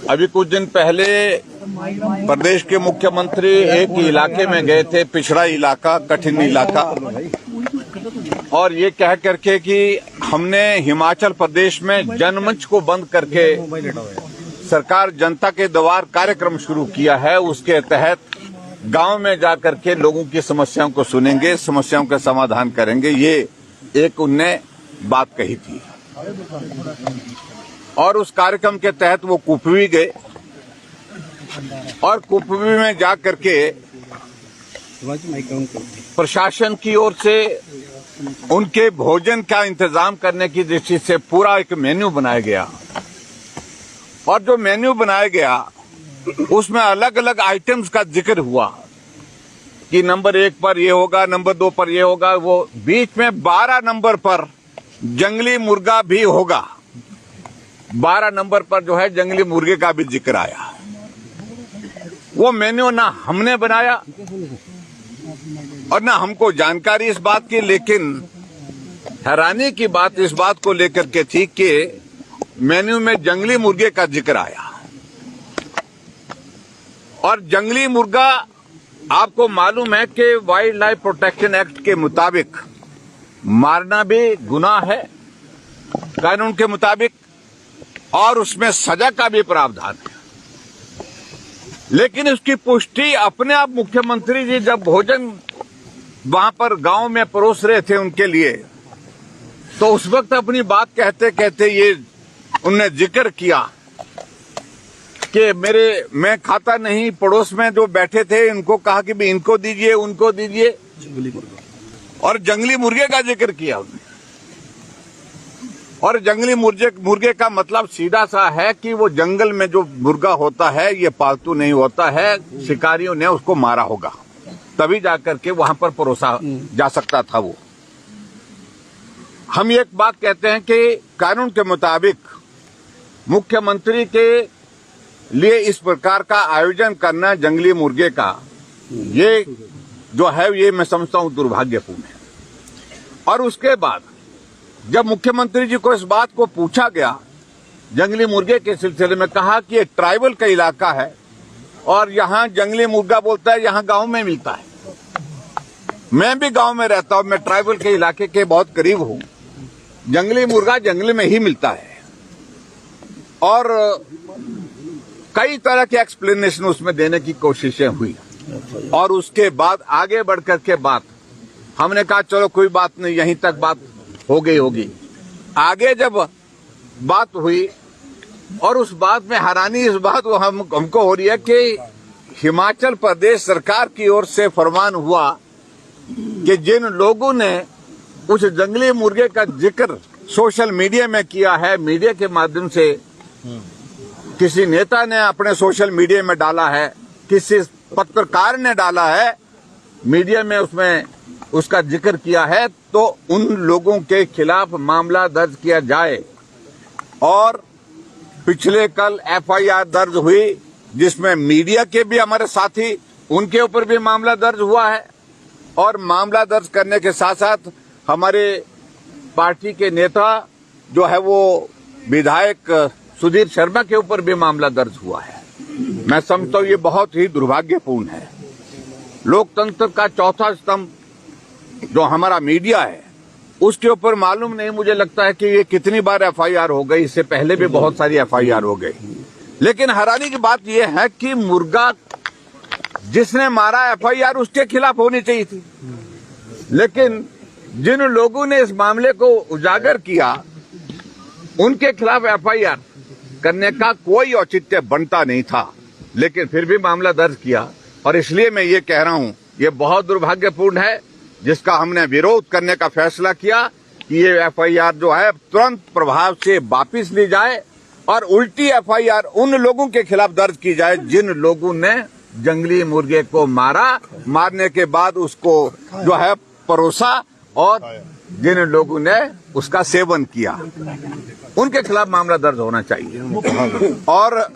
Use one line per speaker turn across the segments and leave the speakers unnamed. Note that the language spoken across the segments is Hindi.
अभी कुछ दिन पहले प्रदेश के मुख्यमंत्री एक इलाके में गए थे, पिछड़ा इलाका, कठिन इलाका, और ये कह करके कि हमने हिमाचल प्रदेश में जनमंच को बंद करके सरकार जनता के द्वार कार्यक्रम शुरू किया है। उसके तहत गांव में जाकर के लोगों की समस्याओं को सुनेंगे, समस्याओं का समाधान करेंगे। ये एक उनने बात कही थी और उस कार्यक्रम के तहत वो कुपवी गए और कुपवी में जाकर के प्रशासन की ओर से उनके भोजन का इंतजाम करने की दृष्टि से पूरा एक मेन्यू बनाया गया और जो मेन्यू बनाया गया उसमें अलग अलग आइटम्स का जिक्र हुआ कि नंबर 1 पर ये होगा, नंबर 2 पर ये होगा, वो बीच में 12 नंबर पर जंगली मुर्गा भी होगा। 12 नंबर पर जो है जंगली मुर्गे का भी जिक्र आया। वो मेन्यू ना हमने बनाया और ना हमको जानकारी इस बात की, लेकिन हैरानी की बात इस बात को लेकर के थी कि मेन्यू में जंगली मुर्गे का जिक्र आया और जंगली मुर्गा आपको मालूम है कि वाइल्ड लाइफ प्रोटेक्शन एक्ट के मुताबिक मारना भी गुनाह है कानून के मुताबिक और उसमें सजा का भी प्रावधान है। लेकिन उसकी पुष्टि अपने आप मुख्यमंत्री जी जब भोजन वहां पर गांव में परोस रहे थे उनके लिए, तो उस वक्त अपनी बात कहते कहते ये उनने जिक्र किया कि मैं खाता नहीं, पड़ोस में जो बैठे थे इनको कहा कि भी इनको दीजिए, उनको दीजिए, और जंगली मुर्गे का जिक्र किया उन्होंने। और जंगली मुर्गे का मतलब सीधा सा है कि वो जंगल में जो मुर्गा होता है ये पालतू नहीं होता है, शिकारियों ने उसको मारा होगा तभी जाकर के वहां पर परोसा जा सकता था। वो हम एक बात कहते हैं कि कानून के मुताबिक मुख्यमंत्री के लिए इस प्रकार का आयोजन करना जंगली मुर्गे का, ये जो है ये मैं समझता हूं दुर्भाग्यपूर्ण है। और उसके बाद जब मुख्यमंत्री जी को इस बात को पूछा गया जंगली मुर्गे के सिलसिले में, कहा कि ये ट्राइबल का इलाका है और यहाँ जंगली मुर्गा बोलता है यहाँ गांव में मिलता है। मैं भी गांव में रहता हूं, मैं ट्राइबल के इलाके के बहुत करीब हूं। जंगली मुर्गा जंगल में ही मिलता है और कई तरह के एक्सप्लेनेशन उसमें देने की कोशिशें हुई और उसके बाद आगे बढ़कर के बात हमने कहा चलो कोई बात नहीं, यहीं तक बात हो गई होगी। आगे जब बात हुई और उस बात में हैरानी इस बात हमको हो रही है कि हिमाचल प्रदेश सरकार की ओर से फरमान हुआ कि जिन लोगों ने उस जंगली मुर्गे का जिक्र सोशल मीडिया में किया है, मीडिया के माध्यम से किसी नेता ने अपने सोशल मीडिया में डाला है, किसी पत्रकार ने डाला है, मीडिया में उसमें उसका जिक्र किया है, तो उन लोगों के खिलाफ मामला दर्ज किया जाए। और पिछले कल एफआईआर दर्ज हुई जिसमें मीडिया के भी हमारे साथी, उनके ऊपर भी मामला दर्ज हुआ है और मामला दर्ज करने के साथ साथ हमारे पार्टी के नेता जो है वो विधायक सुधीर शर्मा के ऊपर भी मामला दर्ज हुआ है। मैं समझता हूं ये बहुत ही दुर्भाग्यपूर्ण है। लोकतंत्र का चौथा स्तंभ जो हमारा मीडिया है उसके ऊपर मालूम नहीं, मुझे लगता है कि ये कितनी बार एफआईआर हो गई, इससे पहले भी बहुत सारी एफआईआर हो गई। लेकिन हैरानी की बात यह है कि मुर्गा जिसने मारा एफआईआर उसके खिलाफ होनी चाहिए थी, लेकिन जिन लोगों ने इस मामले को उजागर किया उनके खिलाफ एफआईआर करने का कोई औचित्य बनता नहीं था, लेकिन फिर भी मामला दर्ज किया। और इसलिए मैं ये कह रहा हूं ये बहुत दुर्भाग्यपूर्ण है, जिसका हमने विरोध करने का फैसला किया कि ये एफआईआर जो है तुरंत प्रभाव से वापस ली जाए और उल्टी एफआईआर उन लोगों के खिलाफ दर्ज की जाए जिन लोगों ने जंगली मुर्गे को मारा, मारने के बाद उसको जो है परोसा और जिन लोगों ने उसका सेवन किया उनके खिलाफ मामला दर्ज होना चाहिए। और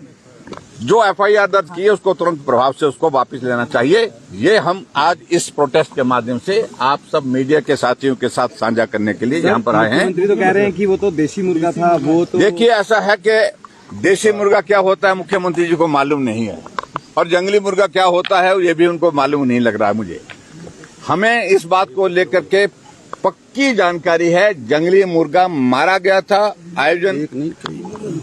जो एफआईआर दर्ज की है उसको तुरंत प्रभाव से उसको वापस लेना चाहिए। ये हम आज इस प्रोटेस्ट के माध्यम से आप सब मीडिया के साथियों के साथ साझा करने के लिए यहाँ पर आए हैं।
मुख्यमंत्री तो कह रहे हैं कि वो तो देसी मुर्गा था, वो तो
देखिए, ऐसा है कि देसी मुर्गा क्या होता है मुख्यमंत्री जी को मालूम नहीं है, और जंगली मुर्गा क्या होता है ये भी उनको मालूम नहीं लग रहा है मुझे। हमें इस बात को लेकर के पक्की जानकारी है, जंगली मुर्गा मारा गया था आयोजन,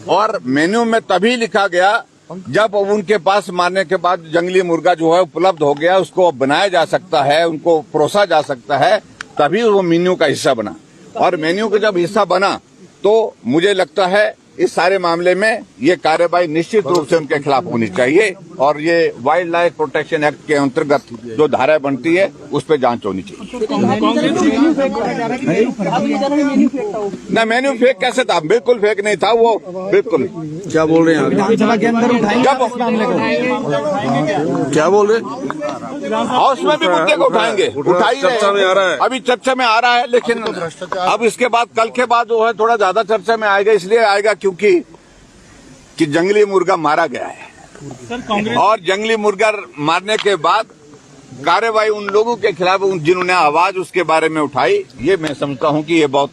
और मेन्यू में तभी लिखा गया जब उनके पास मारने के बाद जंगली मुर्गा जो है उपलब्ध हो गया, उसको बनाया जा सकता है, उनको परोसा जा सकता है, तभी वो मेन्यू का हिस्सा बना। और मेन्यू का जब हिस्सा बना तो मुझे लगता है इस सारे मामले में ये कार्रवाई निश्चित रूप से उनके खिलाफ होनी चाहिए, और ये वाइल्ड लाइफ प्रोटेक्शन एक्ट के अंतर्गत जो धारा बनती है उस पर जांच होनी चाहिए। ना मेन्यू फेक कैसे था? बिल्कुल फेक नहीं था वो, बिल्कुल।
क्या बोल रहे हैं? क्या बोल रहे हैं?
हाउस में भी मुद्दे को उठाएंगे, उठाई
चर्चा में आ रहा है।
अभी चर्चा में आ रहा है, लेकिन अब इसके बाद कल के बाद जो है थोड़ा ज्यादा चर्चा में आएगा। इसलिए आएगा क्योंकि जंगली मुर्गा मारा गया है, और जंगली मुर्गा मारने के बाद कार्रवाई उन लोगों के खिलाफ जिन्होंने आवाज उसके बारे में उठाई, ये मैं समझता हूं कि ये बहुत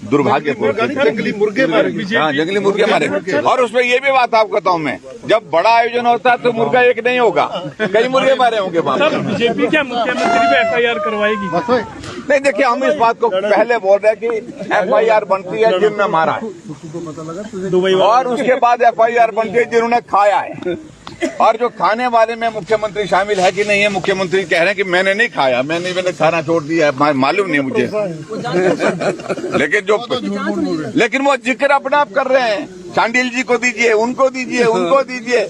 दुर्भाग्यपूर्ण।
जंगली मुर्गे मारे।
हाँ, जंगली मुर्गे मारे। और उसमें ये भी बात आपको बताऊं मैं, जब बड़ा आयोजन होता है तो मुर्गा एक नहीं होगा, कई मुर्गे मारे होंगे वहां।
बीजेपी क्या मुख्यमंत्री पे एफआईआर करवाएगी?
नहीं, देखिए, हम इस बात को पहले बोल रहे हैं कि एफआईआर बनती है जिनने मारा है, और उसके बाद एफआईआर बनती है जिन्होंने खाया है। और जो खाने वाले में मुख्यमंत्री शामिल है कि नहीं है, मुख्यमंत्री कह रहे हैं कि मैंने नहीं खाया, मैंने खाना छोड़ दिया है, मालूम नहीं मुझे। लेकिन वो जिक्र अपना आप कर रहे हैं, शांडिल जी को दीजिए, उनको दीजिए, उनको दीजिए।